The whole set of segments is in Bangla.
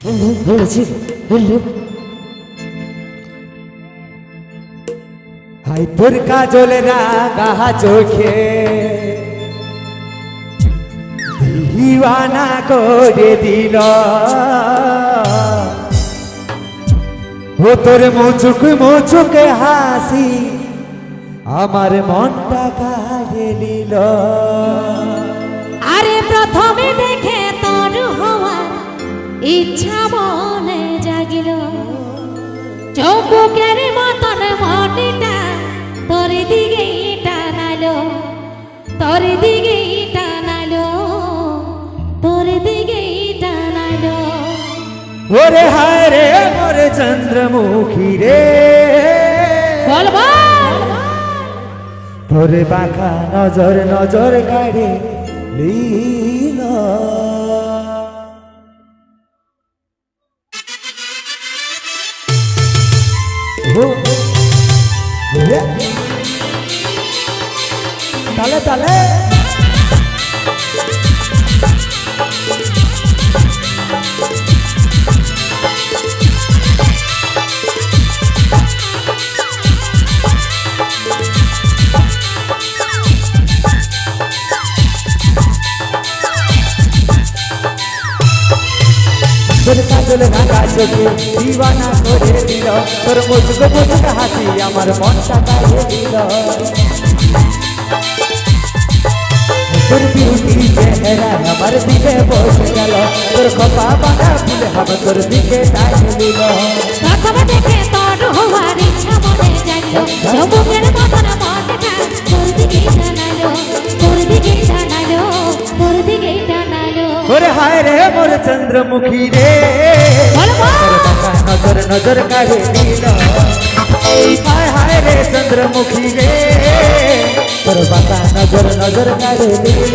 হাই তোর কাজল রাগা চোখে দিওয়ানা করে দিল ও তোর মুচুক হাসি আমার মনটা কাড়ে নিল। আরে প্রথমে দেখে তোর হওয়ার ইচ্ছা মনে জাগিল, চৌবুকের মতন মনটা তোর দিকেই টানালো, তোর দিকেই টানালো, তোর দিকেই টানালো। ওরে হায় রে মোরে চন্দ্রমুখী রে, বল বল তোর বাঁকা নজর কাড়ে লীল। তালে তালে তোর কাজল রাগা চোখে দিওয়ানা করে দিল, তোর মুচুক হাসি আমার মনটা কাড়ে দিল। তোর বিউটি চেহারা আমার দিকে বসে গেল, তোর খোপা বাঁধা ফুল হাব তোর দিকে টাইনে দিল। প্রথমে দেখে তোর হওয়ার ইচ্ছা মনে জাগলো, চৌবুকের মতন মনটা তোর দিকেই টানালো, তোর দিকেই টানালো, তোর দিকেই টানালো। ওরে হায় রে মোর চন্দ্রমুখী রে, তোর বাঁকা নজর কাড়ে দিল। হায় হায় রে চন্দ্রমুখী রে, তোর বাঁকা নজর কাড়ে দিল।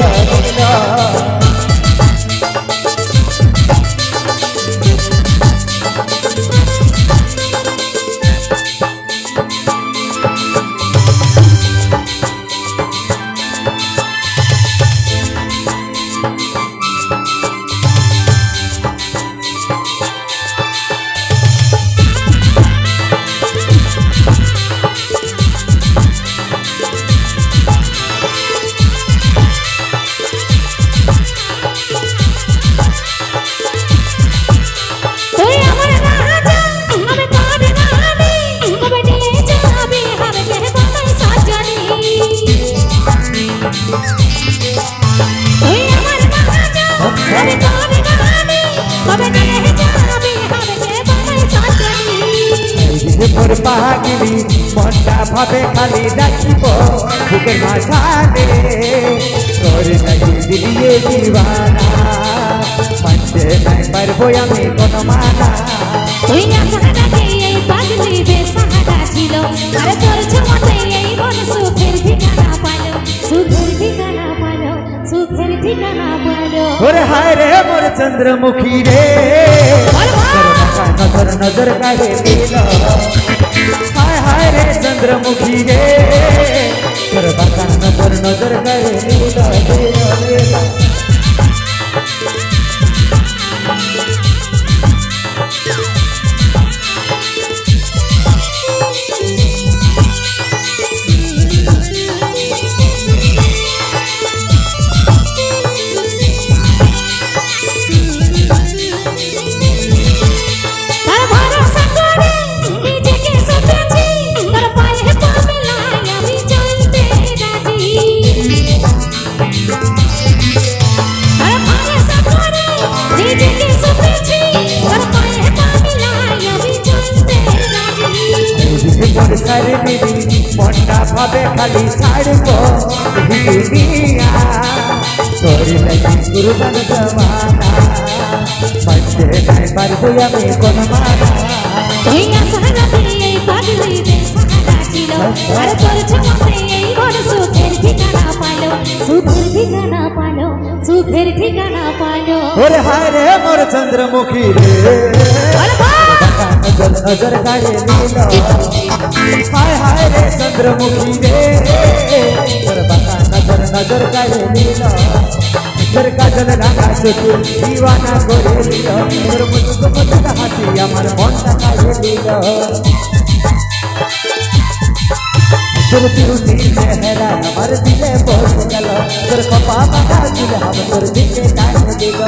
মোর পাগলি মনটা ভাবে খালি ডাকিব বুকের মাঝানে, তোর নাকি দিলিয়ে দিওয়ানা, মানতে নাই পারবো আমি কোন মানা। তুই না সাহায্যে এই পাগলি বেসাহারা ছিল, আরে তোর ঝুমতে এই মন সুখের ঠিকানা পালো, সুখের ঠিকানা পালো, সুখের ঠিকানা পালো। ওরে হায় রে মোর চন্দ্রমুখী রে, তোর নজর কাড়ে দিল। হায় হায় রে চন্দ্রমুখী রে, তোর বাঁকা নজর কাড়ে দিল। মনটা ভাবে খালি ছাড়ব দুনিয়া, তোর লাগি কুরবান জমানা, মানতে নাই পারবো আমি কোন মানা। তুই না সাহায্যে এই পাগলি বেসাহারা ছিল, আরে তোর ঝুমতে এই মন সুখের ঠিকানা পালো, সুখের ঠিকানা পালো, সুখের ঠিকানা পালো। ওরে হায় রে মোর চন্দ্রমুখী রে, নজর কাড়ে দিল। হায় হায় রে চন্দ্রমুখী রে, তোর বাঁকা নজর কাড়ে দিল। তোর কাজল রাগা চোখে দিওয়ানা করে দিল, তোর মুচুক আমার মনটা কাড়ে দিল তোর বিউটি চেহারা আমার দিলে বসে গেল তোর কপা বাঁধা চুল আমার তোর দিকে টান দিল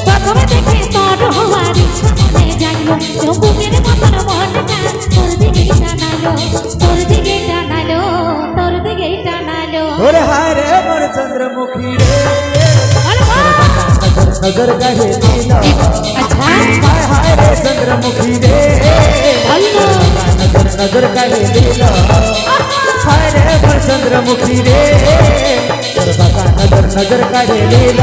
প্রথমে দেখে তোর হওয়ার ইচ্ছা মনে জাগলো চৌবুকের মতন মনটা তোর দিকেই টানালো তোর দিকেই টানালো তোর দিকেই টানালো ওরে হায় রে মোর চন্দ্রমুখী রে বলো নজর নজর গাহে দিল আচ্ছা হায় হায় রে চন্দ্রমুখী রে বলো নজর নজর গাহে দিল হায় রে মোর চন্দ্রমুখী রে তোর বাবা নজর নজর গাহে দিল